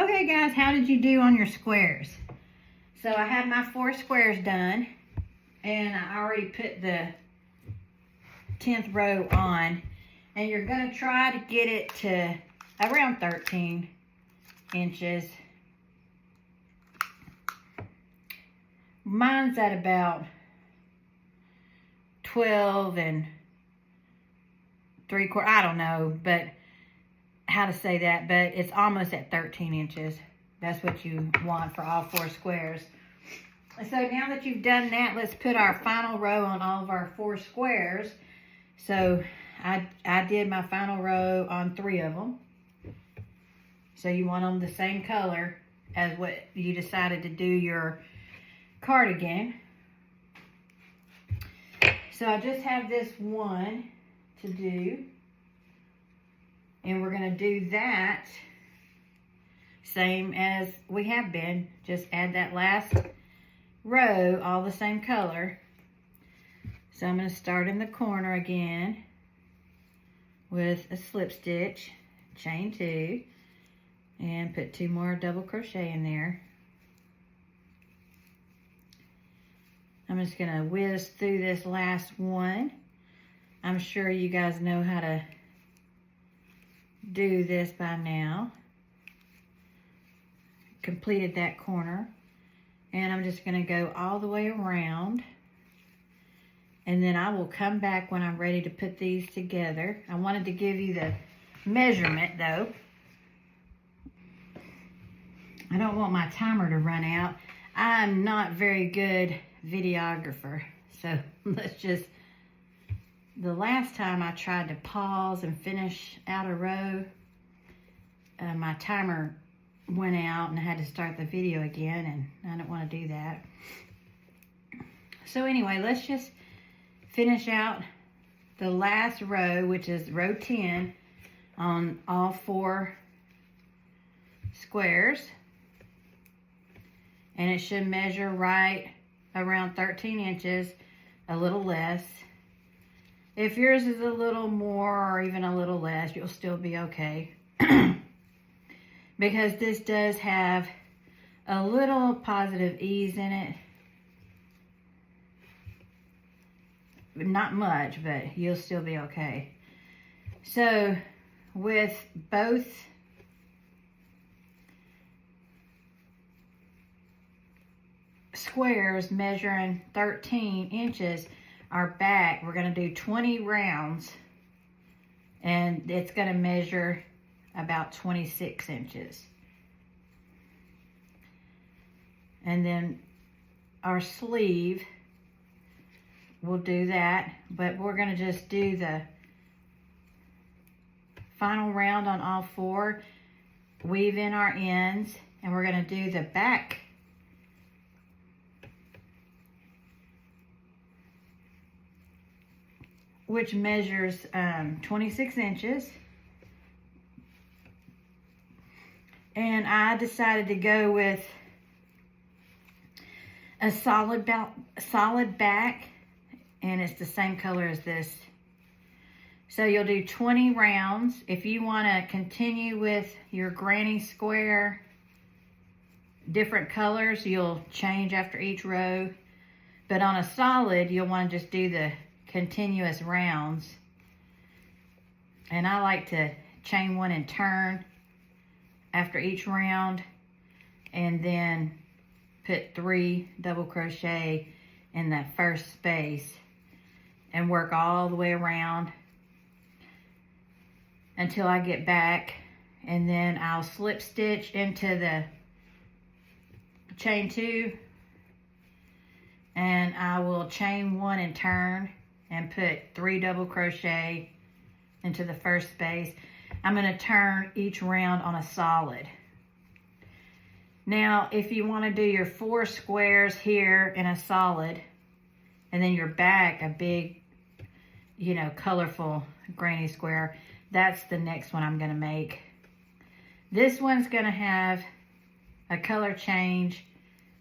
Okay guys, how did you do on your squares? So I have my 4 squares done, and I already put the 10th row on, and you're going to try to get it to around 13 inches. Mine's at about 12 and 3/4, I don't know, but how to say that, but it's almost at 13 inches. That's what you want for all 4 squares. So now that you've done that, let's put our final row on all of our 4 squares. So I did my final row on 3 of them. So you want them the same color as what you decided to do your cardigan. So I just have this one to do. And we're going to do that same as we have been. Just add that last row, all the same color. So I'm going to start in the corner again with a slip stitch, chain 2, and put 2 more double crochet in there. I'm just going to whiz through this last one. I'm sure you guys know how to do this by now. Completed that corner, and I'm just going to go all the way around, and then I will come back when I'm ready to put these together. I wanted to give you the measurement though. I don't want my timer to run out. I'm not very good videographer, so let's just, the last time I tried to pause and finish out a row, my timer went out and I had to start the video again, and I don't want to do that. So anyway, let's just finish out the last row, which is row 10, on all 4 squares. And it should measure right around 13 inches, a little less. If yours is a little more or even a little less, you'll still be okay. Because this does have a little positive ease in it. Not much, but you'll still be okay. So with both squares measuring 13 inches, our back, we're going to do 20 rounds, and it's going to measure about 26 inches. And then our sleeve, we'll do that, but we're going to just do the final round on all 4, weave in our ends, and we're going to do the back which measures 26 inches. And I decided to go with a solid back, and it's the same color as this. So you'll do 20 rounds. If you want to continue with your granny square, different colors, you'll change after each row. But on a solid, you'll want to just do the continuous rounds. And I like to chain 1 and turn after each round, and then put 3 double crochet in that first space and work all the way around until I get back, and then I'll slip stitch into the chain 2, and I will chain 1 and turn and put 3 double crochet into the first space. I'm going to turn each round on a solid. Now, if you want to do your 4 squares here in a solid, and then your back a big, you know, colorful granny square, that's the next one I'm going to make. This one's going to have a color change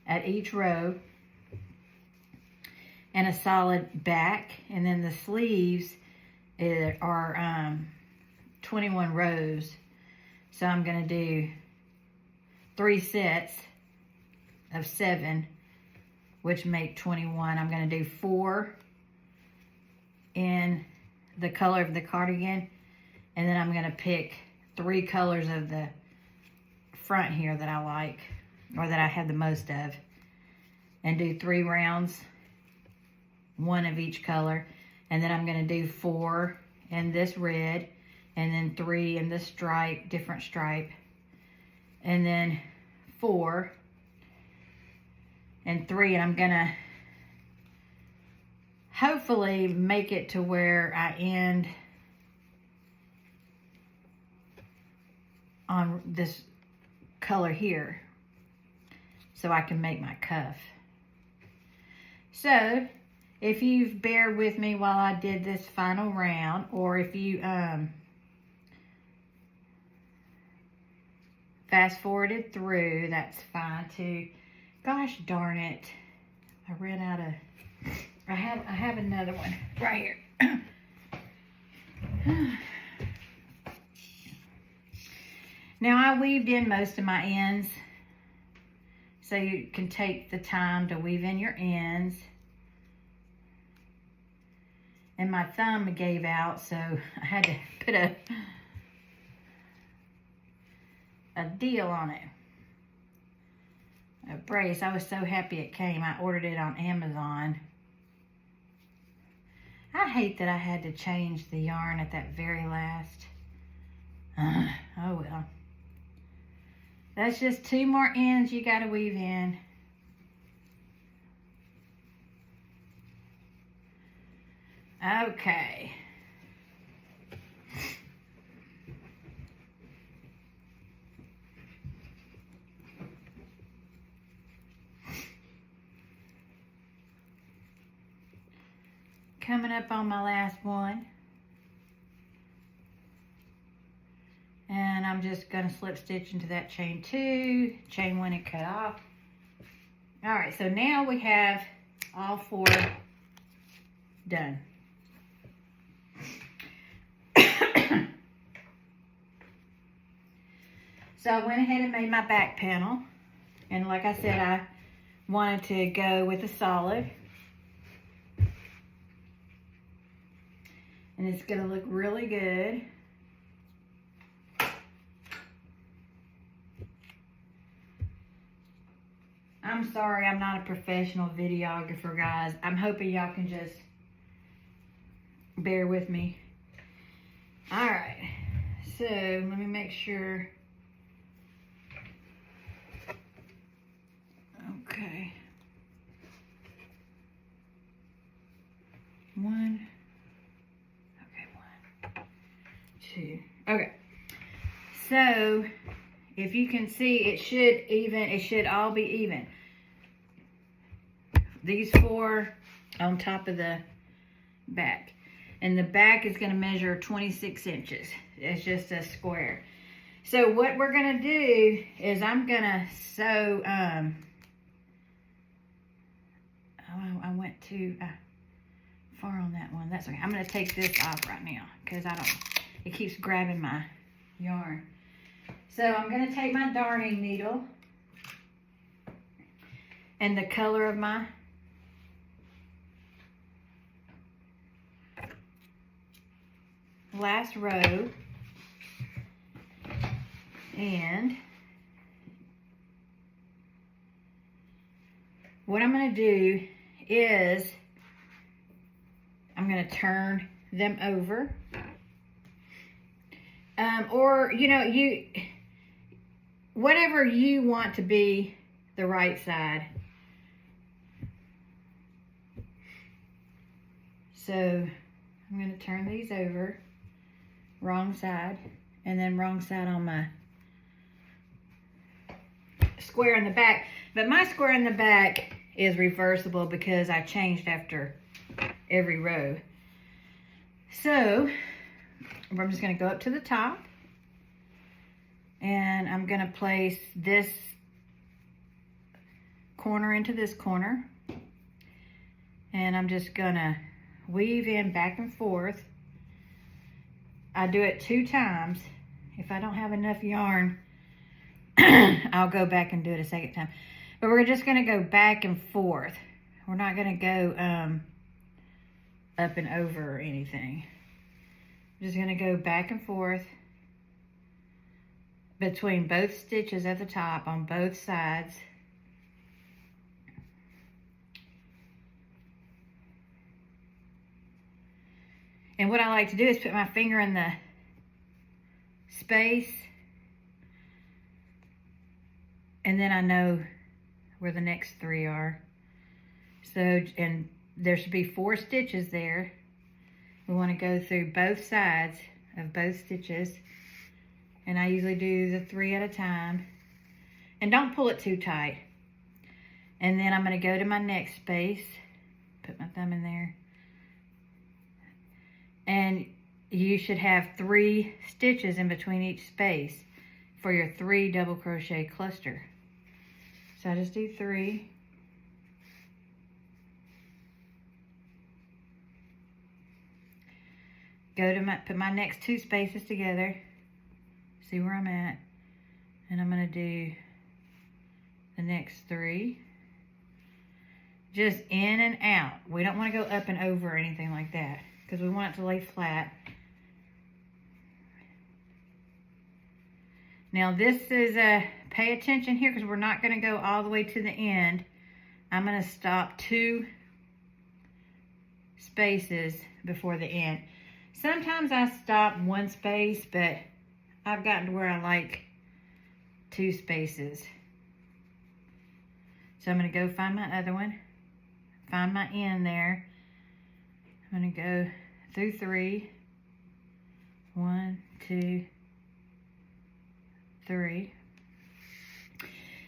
at each row and a solid back, and then the sleeves are 21 rows. So I'm going to do 3 sets of 7, which make 21. I'm going to do 4 in the color of the cardigan, and then I'm going to pick 3 colors of the front here that I like, or that I have the most of, and do 3 rounds, 1 of each color, and then I'm going to do 4 in this red, and then 3 in this stripe, different stripe, and then 4 and 3, and I'm going to hopefully make it to where I end on this color here so I can make my cuff. So if you've bared with me while I did this final round, or if you fast forwarded through, that's fine too. Gosh darn it, I ran out of, I have another one right here. Now I weaved in most of my ends, so you can take the time to weave in your ends. And my thumb gave out, so I had to put a deal on it. A brace. I was so happy it came. I ordered it on Amazon. I hate that I had to change the yarn at that very last. Oh well. That's just 2 more ends you gotta weave in. Okay. Coming up on my last one. And I'm just going to slip stitch into that chain 2, chain 1 and cut off. All right, so now we have all 4 done. So I went ahead and made my back panel. And like I said, I wanted to go with a solid. And it's going to look really good. I'm sorry, I'm not a professional videographer, guys. I'm hoping y'all can just bear with me. All right, so let me make sure. Okay. 1. Okay, 1, 2. Okay. So if you can see, it should all be even. These 4 on top of the back. And the back is going to measure 26 inches. It's just a square. So what we're going to do is I'm going to sew, I went too far on that one. That's okay. I'm going to take this off right now because it keeps grabbing my yarn. So I'm going to take my darning needle and the color of my last row, and what I'm going to do is I'm going to turn them over, or whatever you want to be the right side. So I'm going to turn these over, wrong side, and then wrong side on my square in the back. But my square in the back is reversible because I changed after every row. So I'm just going to go up to the top, and I'm going to place this corner into this corner, and I'm just going to weave in back and forth. I do it 2 times. If I don't have enough yarn, I'll go back and do it a second time. But we're just going to go back and forth. We're not going to go up and over or anything. I'm just going to go back and forth between both stitches at the top on both sides. And what I like to do is put my finger in the space, and then I know where the next 3 are. So, and there should be 4 stitches there. We want to go through both sides of both stitches, and I usually do the 3 at a time. And don't pull it too tight. And then I'm going to go to my next space, put my thumb in there, and you should have 3 stitches in between each space for your 3 double crochet cluster. So I just do 3. Go to put my next 2 spaces together, see where I'm at, and I'm going to do the next 3. Just in and out. We don't want to go up and over or anything like that, because we want it to lay flat. Now this is pay attention here, because we're not going to go all the way to the end. I'm going to stop 2 spaces before the end. Sometimes I stop 1 space, but I've gotten to where I like 2 spaces. So I'm going to go find my other one, find my end there. I'm going to go through 3. 1, 2, 3.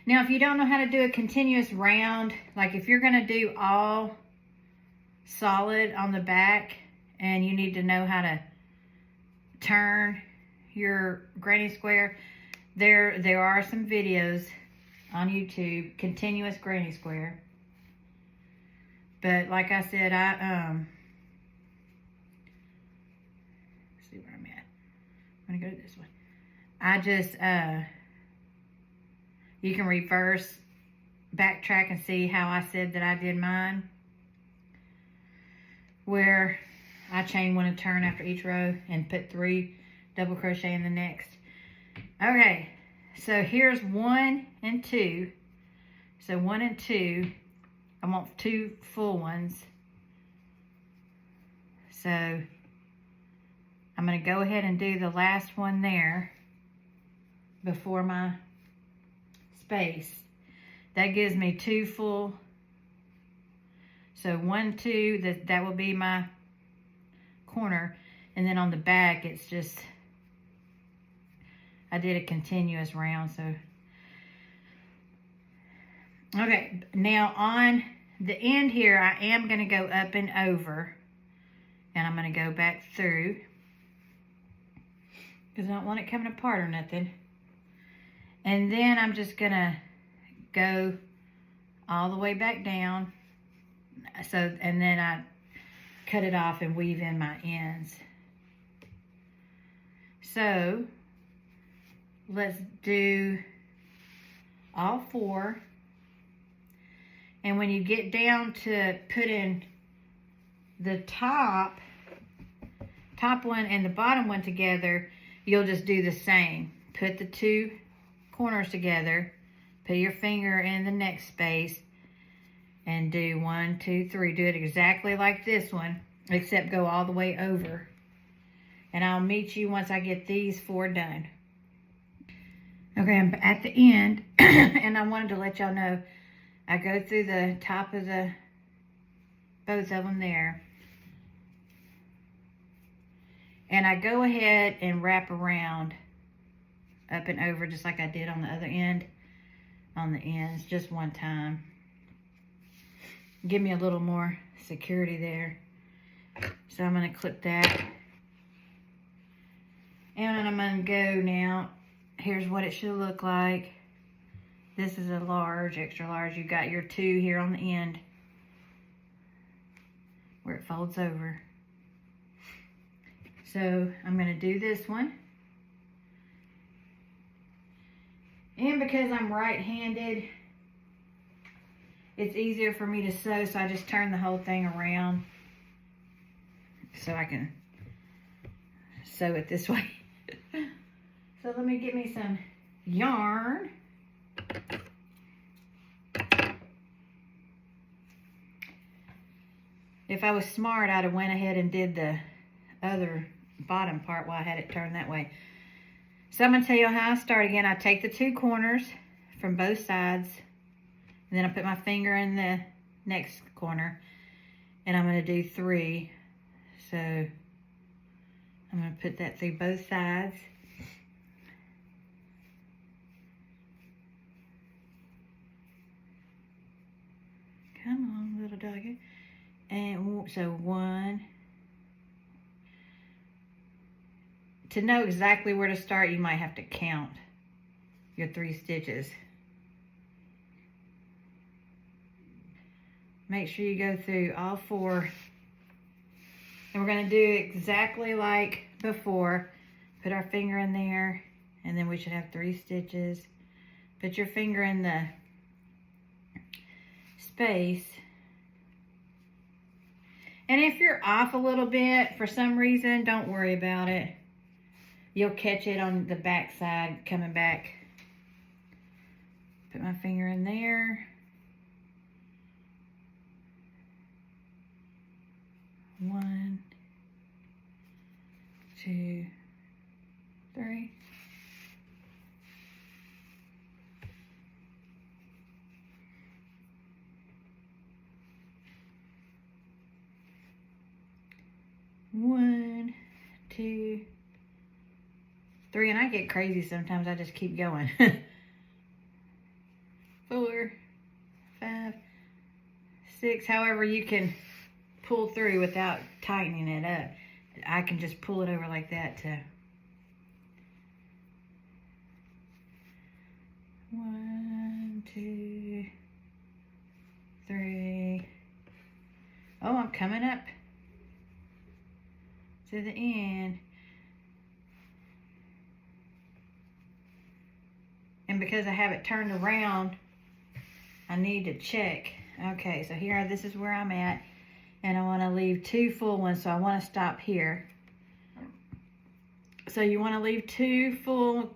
Now, if you don't know how to do a continuous round, like if you're going to do all solid on the back and you need to know how to turn your granny square, there are some videos on YouTube, continuous granny square. But like I said, see where I'm at. I'm gonna go to this one. I just, you can reverse, backtrack and see how I said that I did mine, where I chain 1 and turn after each row and put 3 double crochet in the next. Okay, so here's 1 and 2. So 1 and 2, I want 2 full ones. So I'm going to go ahead and do the last one there before my space. That gives me 2 full. So 1, 2, that will be my corner. And then on the back, it's just, I did a continuous round. So, okay, now on the end here, I am going to go up and over. And I'm going to go back through, because I don't want it coming apart or nothing. And then I'm just going to go all the way back down. So, and then I cut it off and weave in my ends. So, let's do all 4. And when you get down to put in the top one and the bottom one together, you'll just do the same. Put the 2 corners together, put your finger in the next space, and do 1, 2, 3. Do it exactly like this one, except go all the way over. And I'll meet you once I get these 4 done. Okay, I'm at the end, and I wanted to let y'all know, I go through the top of both of them there. And I go ahead and wrap around up and over just like I did on the other end, on the ends, just 1 time. Give me a little more security there. So I'm going to clip that. And I'm going to go now. Here's what it should look like. This is a large, extra large. You got your 2 here on the end where it folds over. So I'm going to do this one. And because I'm right-handed, it's easier for me to sew, so I just turn the whole thing around so I can sew it this way. So let me get me some yarn. If I was smart, I'd have went ahead and did the other bottom part while I had it turned that way. So I'm going to tell you how I start again. I take the two corners from both sides, and then I put my finger in the next corner, and I'm going to do 3. So I'm going to put that through both sides. Come on, little doggy. And so 1. To know exactly where to start, you might have to count your 3 stitches. Make sure you go through all 4. And we're going to do exactly like before. Put our finger in there, and then we should have 3 stitches. Put your finger in the space. And if you're off a little bit for some reason, don't worry about it. You'll catch it on the back side coming back. Put my finger in there. 1, 2, 3. One, 2, 3, and I get crazy sometimes. I just keep going. 4, 5, 6. However you can pull through without tightening it up. I can just pull it over like that to 1, 2, 3. Oh, I'm coming up to the end. And because I have it turned around, I need to check. Okay, so here, this is where I'm at. And I want to leave 2 full ones, so I want to stop here. So you want to leave 2 full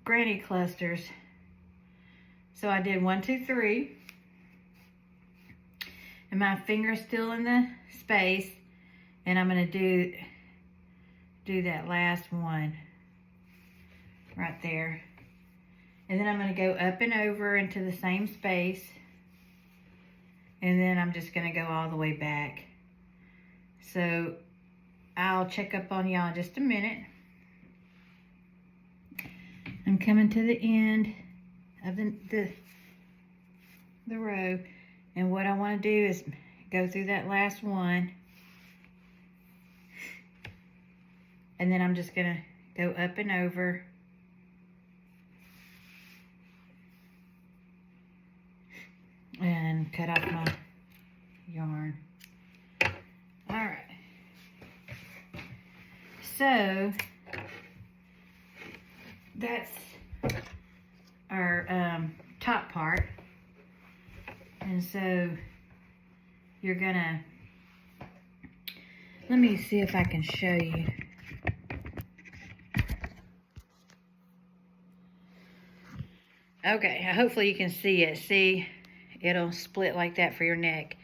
granny clusters. So I did 1, 2, 3. And my finger's still in the space. And I'm going to do that last one right there. And then I'm going to go up and over into the same space. And then I'm just going to go all the way back. So I'll check up on y'all in just a minute. I'm coming to the end of the row. And what I want to do is go through that last one. And then I'm just going to go up and over. And cut off my yarn. Alright. So, that's our top part. And so, you're gonna, let me see if I can show you. Okay, hopefully you can see it. See? It'll split like that for your neck.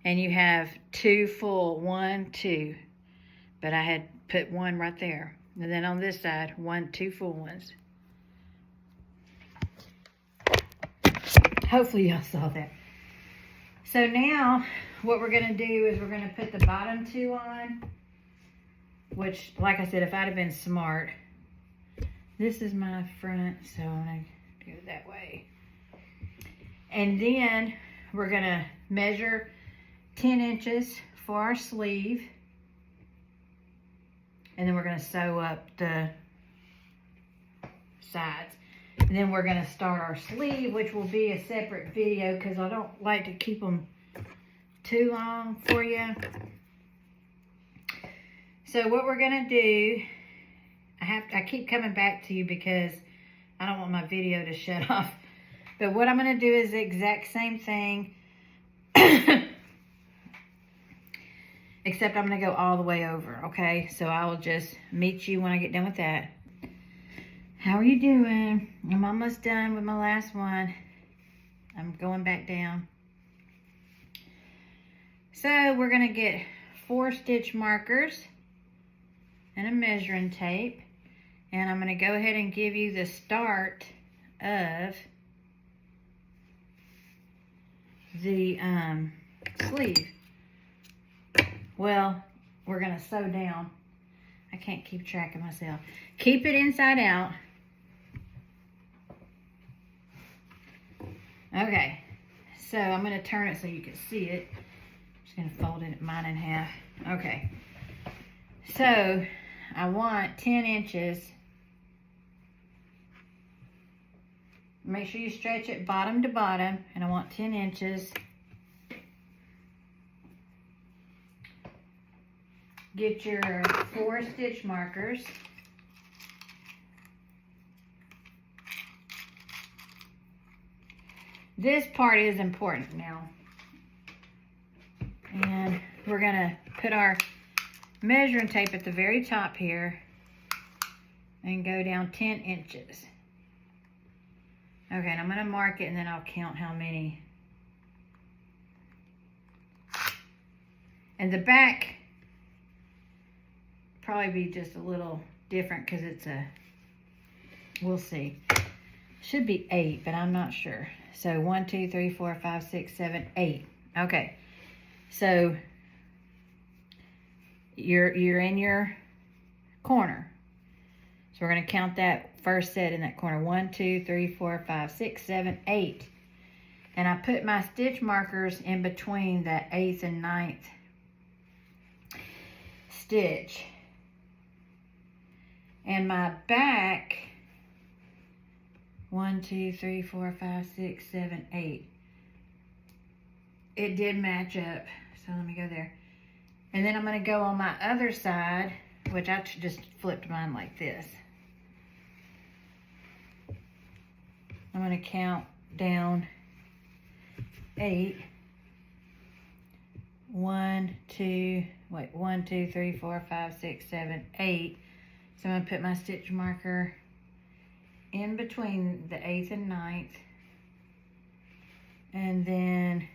And you have 2 full, 1, 2. But I had put 1 right there. And then on this side, 1, 2 full ones. Hopefully y'all saw that. So now, what we're going to do is we're going to put the bottom 2 on. Which, like I said, if I'd have been smart. This is my front, so I'm going to go that way. And then we're going to measure 10 inches for our sleeve. And then we're going to sew up the sides. And then we're going to start our sleeve, which will be a separate video because I don't like to keep them too long for you. So what we're going to do, I keep coming back to you because I don't want my video to shut off. But what I'm going to do is the exact same thing. Except I'm going to go all the way over, okay? So I will just meet you when I get done with that. How are you doing? I'm almost done with my last one. I'm going back down. So we're going to get 4 stitch markers and a measuring tape. And I'm going to go ahead and give you the start of the sleeve. Well, we're going to sew down. I can't keep track of myself. Keep it inside out. Okay, so I'm going to turn it so you can see it. I'm just going to fold mine in half. Okay, so I want 10 inches. Make sure you stretch it bottom to bottom, and I want 10 inches. Get your 4 stitch markers. This part is important now. And we're going to put our measuring tape at the very top here and go down 10 inches. Okay, and I'm going to mark it and then I'll count how many. And the back probably be just a little different because it's we'll see. Should be 8, but I'm not sure. So 1, 2, 3, 4, 5, 6, 7, 8. Okay. So you're in your corner. So we're going to count that first set in that corner. 1, 2, 3, 4, 5, 6, 7, 8. And I put my stitch markers in between the 8th and 9th stitch. And my back, 1, 2, 3, 4, 5, 6, 7, 8. It did match up. So let me go there. And then I'm going to go on my other side, which I just flipped mine like this. I'm going to count down 8. 1, 2, 3, 4, 5, 6, 7, 8. So I'm going to put my stitch marker in between the 8th and 9th. And then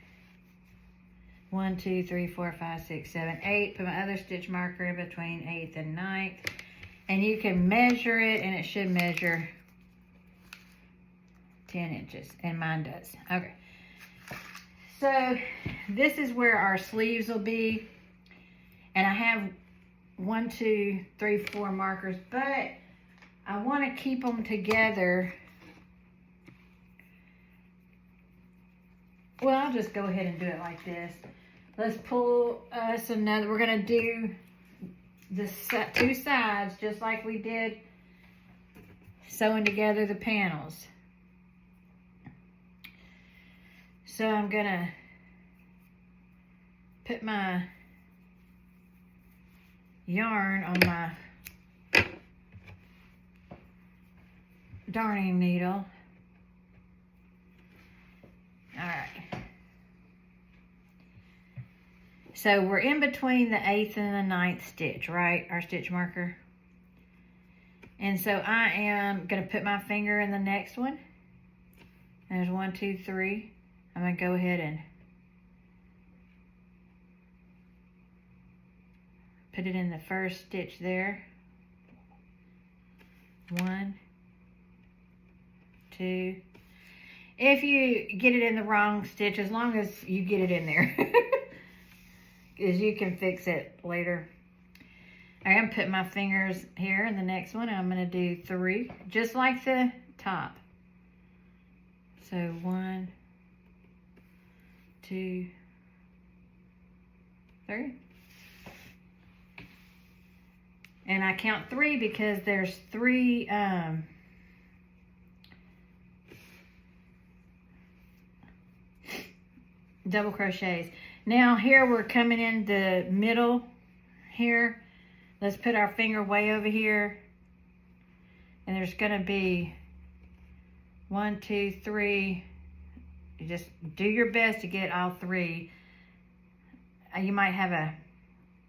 1, 2, 3, 4, 5, 6, 7, 8. Put my other stitch marker in between 8th and 9th. And you can measure it, and it should measure 10 inches. And mine does. Okay. So this is where our sleeves will be. And I have 1, 2, 3, 4 markers, but I want to keep them together. Well, I'll just go ahead and do it like this. Let's pull us another. We're going to do the 2 sides just like we did sewing together the panels. So I'm going to put my yarn on my darning needle. All right. So we're in between the 8th and the 9th stitch, right? Our stitch marker. And so I am going to put my finger in the next one. There's 1, 2, 3. I'm going to go ahead and put it in the first stitch there. 1, 2. If you get it in the wrong stitch, as long as you get it in there, because you can fix it later. I'm going to put my fingers here in the next one. I'm going to do 3, just like the top. So 1, 2, 3. And I count 3 because there's 3 double crochets. Now here we're coming in the middle here. Let's put our finger way over here. And there's going to be 1, 2, 3. You just do your best to get all 3. You might have a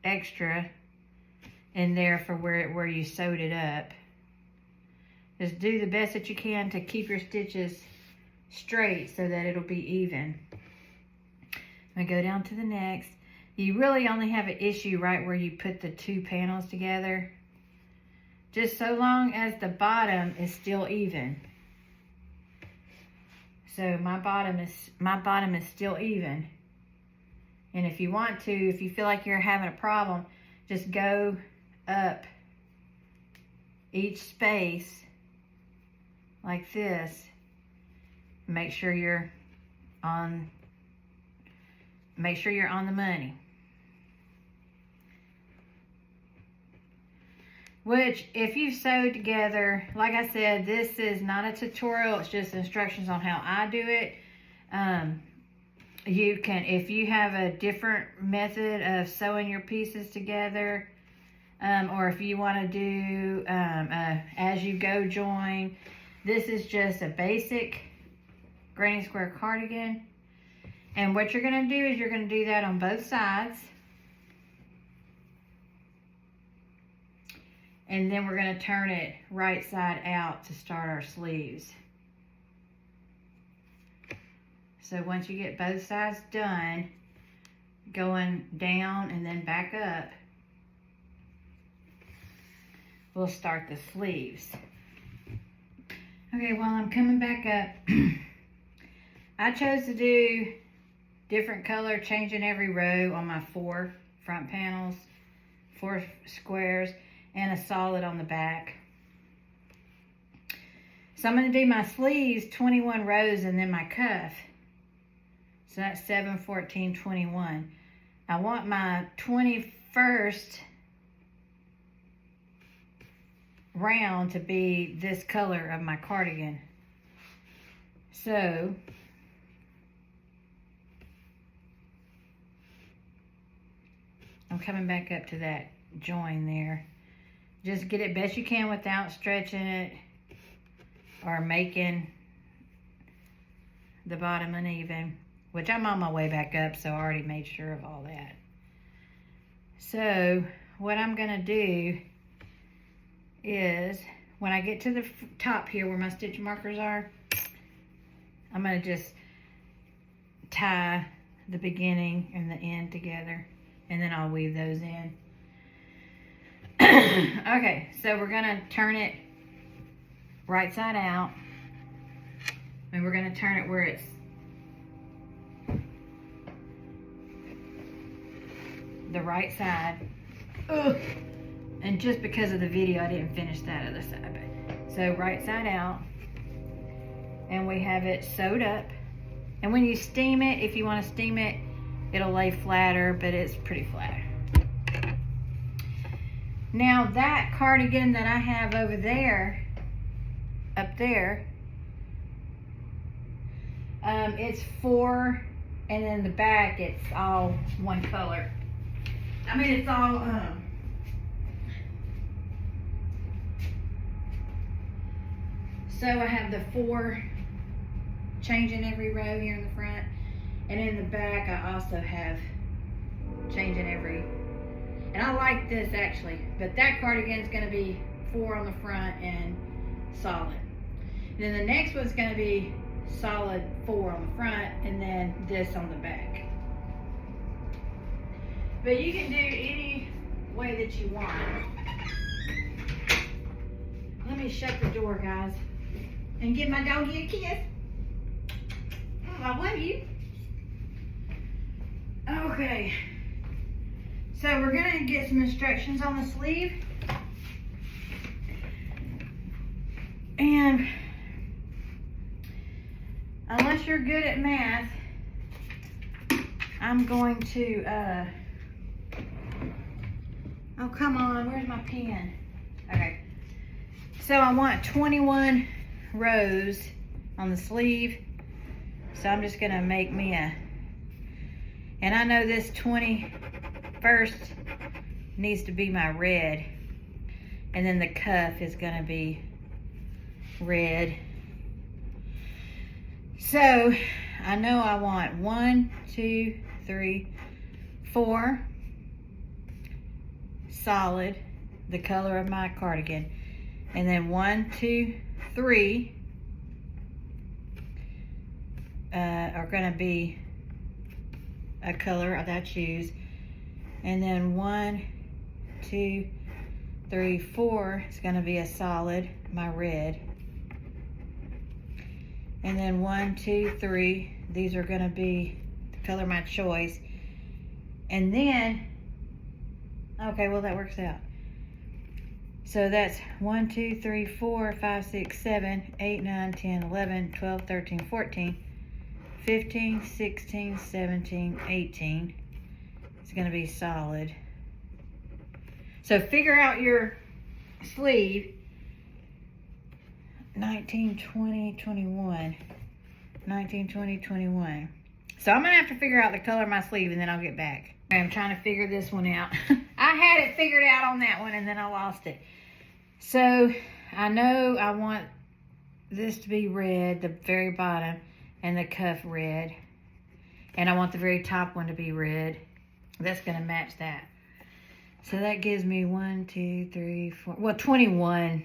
extra in there for where you sewed it up. Just do the best that you can to keep your stitches straight so that it'll be even. I'm gonna go down to the next. You really only have an issue right where you put the 2 panels together. Just so long as the bottom is still even. So my bottom is still even. And if you want to, if you feel like you're having a problem, just go up each space like this. Make sure you're on the money. Which, if you sewed together, like I said, this is not a tutorial, it's just instructions on how I do it. You can, if you have a different method of sewing your pieces together, or if you want to do as you go join, this is just a basic granny square cardigan. And what you're going to do is you're going to do that on both sides. And then we're going to turn it right side out to start our sleeves. So once you get both sides done, going down and then back up, we'll start the sleeves. Okay, while I'm coming back up, I chose to do different color, changing every row on my 4 front panels, 4 squares, and a solid on the back. So I'm going to do my sleeves 21 rows and then my cuff. So that's 7, 14, 21. I want my 21st round to be this color of my cardigan. So I'm coming back up to that join there. Just get it best you can without stretching it or making the bottom uneven, which I'm on my way back up, so I already made sure of all that. So what I'm gonna do is, when I get to the top here where my stitch markers are, I'm gonna just tie the beginning and the end together, and then I'll weave those in. Okay, so we're gonna turn it right side out, and we're gonna turn it where it's the right side. Ugh. And just because of the video, I didn't finish that other side. But so right side out, and we have it sewed up. And when you steam it, if you want to steam it, it'll lay flatter, but it's pretty flat. Now that cardigan that I have over there, up there, it's 4, and in the back it's all one color. I mean, it's all so I have the 4 changing every row here in the front, and in the back I also have changing every. And I like this actually, but that cardigan is going to be 4 on the front and solid. And then the next one's going to be solid 4 on the front, and then this on the back. But you can do any way that you want. Let me shut the door, guys, and give my doggy a kiss. Oh, I love you. Okay. So we're gonna get some instructions on the sleeve. And unless you're good at math, I'm going to, oh, come on, where's my pen? Okay. So I want 21 rows on the sleeve. So I'm just gonna make me a, and I know this 21st needs to be my red, and then the cuff is gonna be red. So I know I want 1, 2, 3, 4 solid, the color of my cardigan, and then 1, 2, 3 are gonna be a color that I choose, and then 1, 2, 3, 4 is gonna be a solid, my red, and then 1, 2, 3, these are gonna be the color of my choice, and then, okay, well that works out. So that's 1, 2, 3, 4, 5, 6, 7, 8, 9, 10, 11, 12, 13, 14, 15, 16, 17, 18. It's gonna be solid. So figure out your sleeve. 19, 20, 21. 19, 20, 21. So I'm gonna have to figure out the color of my sleeve and then I'll get back. I'm trying to figure this one out. I had it figured out on that one and then I lost it. So I know I want this to be red, the very bottom, and the cuff red. And I want the very top one to be red. That's gonna match that. So that gives me 1, 2, 3, 4, well, 21,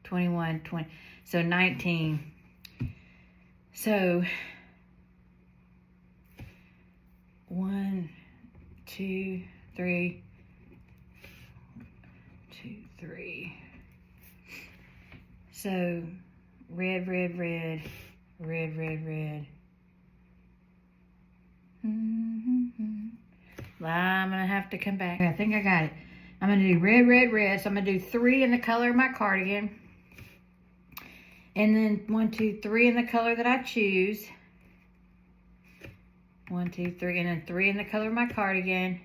21, 20, so 19. So 1, 2, 3, 2, 3. So red, red, red, red, red, red. Well, I'm gonna have to come back. I think I got it. I'm gonna do red, red, red. So I'm gonna do 3 in the color of my cardigan. And then 1, 2, 3 in the color that I choose. 1, 2, 3, and then 3 in the color of my cardigan.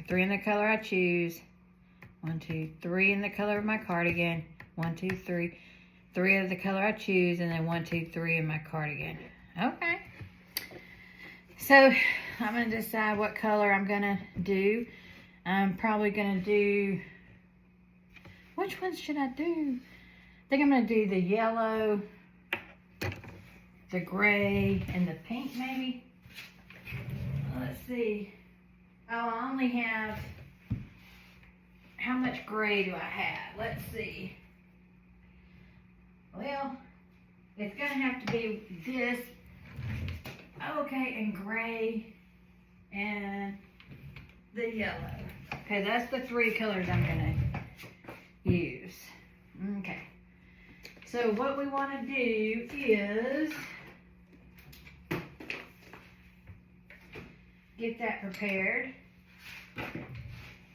3 in the color I choose. 1, 2, 3 in the color of my cardigan. 1, 2, 3. 3 of the color I choose, and then 1, 2, 3 in my cardigan. Okay. So I'm gonna decide what color I'm gonna do. I'm probably gonna do, which ones should I do? I think I'm gonna do the yellow, the gray, and the pink maybe. Let's see. Oh, I only have, how much gray do I have? Let's see. Well, it's gonna have to be this, okay, and gray, and the yellow. Okay, that's the 3 colors I'm gonna use. Okay. So what we want to do is get that prepared,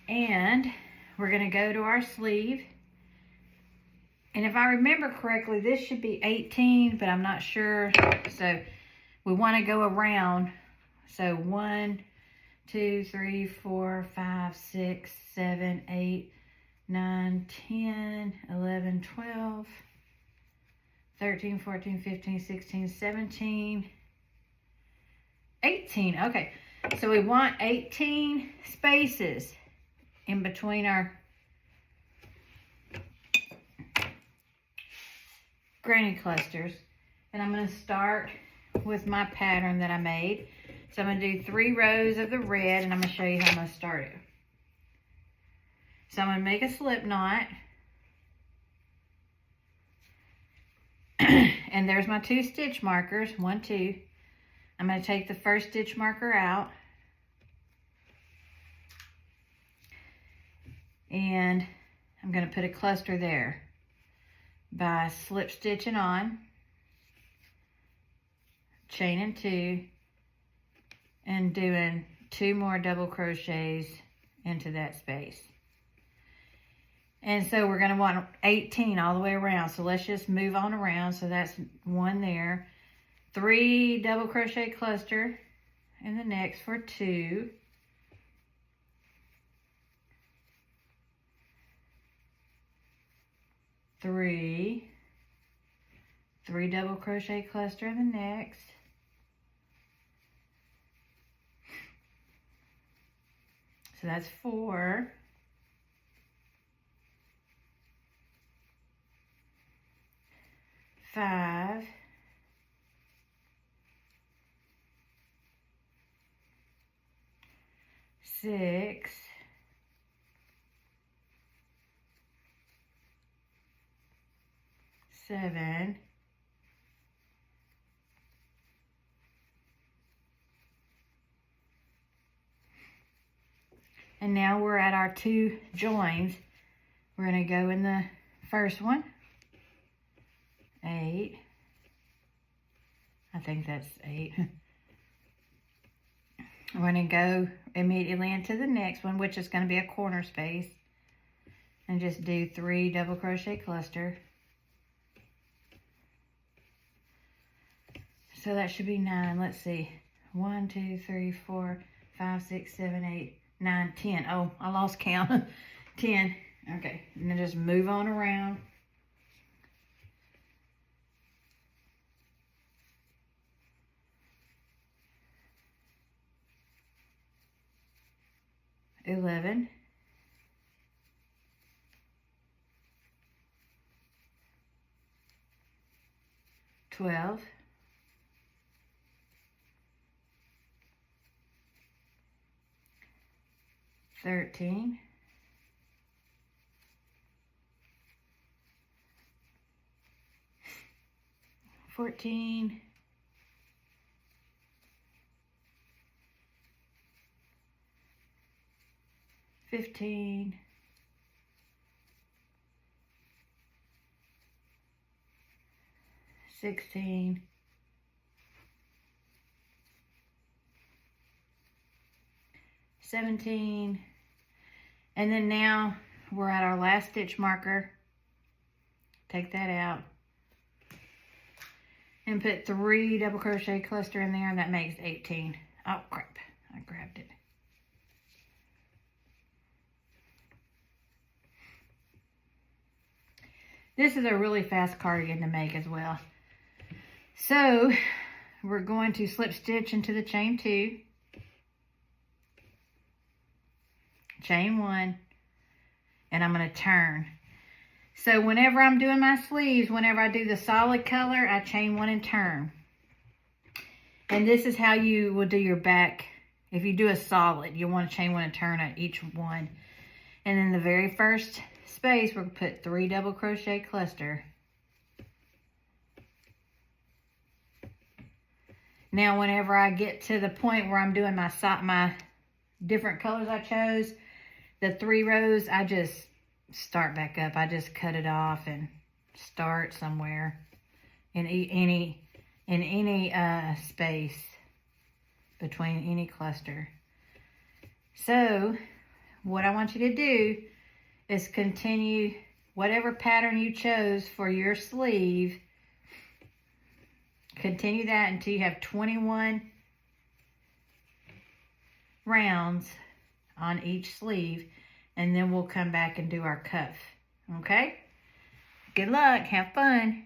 and we're going to go to our sleeve. And if I remember correctly, this should be 18, but I'm not sure. So we want to go around. So 1, 2, 3, 4, 5, 6, 7, 8, 9, 10, 11, 12, 13, 14, 15, 16, 17, 18. Okay, so we want 18 spaces in between our granny clusters. And I'm going to start with my pattern that I made. So I'm going to do 3 rows of the red, and I'm going to show you how I'm going to start it. So I'm going to make a slip knot. And there's my 2 stitch markers, 1, 2. I'm going to take the first stitch marker out. And I'm going to put a cluster there by slip stitching on, chaining 2, and doing 2 more double crochets into that space. And so we're going to want 18 all the way around. So let's just move on around. So that's 1 there. 3 double crochet cluster in the next for 2. 3 double crochet cluster in the next. So that's 4. 5, 6, 7, and now we're at our 2 joins. We're going to go in the first one, 8, I think that's 8. We're going to go immediately into the next one, which is going to be a corner space, and just do 3 double crochet cluster. So that should be 9. Let's see. 1, 2, 3, 4, 5, 6, 7, 8, 9, 10. Oh, I lost count. 10. Okay. And then just move on around. $11. 12. 13. 14. 15. 16. 17. And then now we're at our last stitch marker. Take that out and put 3 double crochet cluster in there, and that makes 18. Oh crap, I grabbed it. This is a really fast cardigan to make as well. So we're going to slip stitch into the chain 2, chain 1, and I'm going to turn. So whenever I'm doing my sleeves, whenever I do the solid color, I chain 1 and turn. And this is how you will do your back. If you do a solid, you want to chain 1 and turn at each one. And then the very first space, we're going to put 3 double crochet cluster. Now whenever I get to the point where I'm doing my different colors I chose, the 3 rows, I just start back up. I just cut it off and start somewhere in any space between any cluster. So what I want you to do is continue whatever pattern you chose for your sleeve. Continue that until you have 21 rounds on each sleeve, and then we'll come back and do our cuff. Okay? Good luck. Have fun.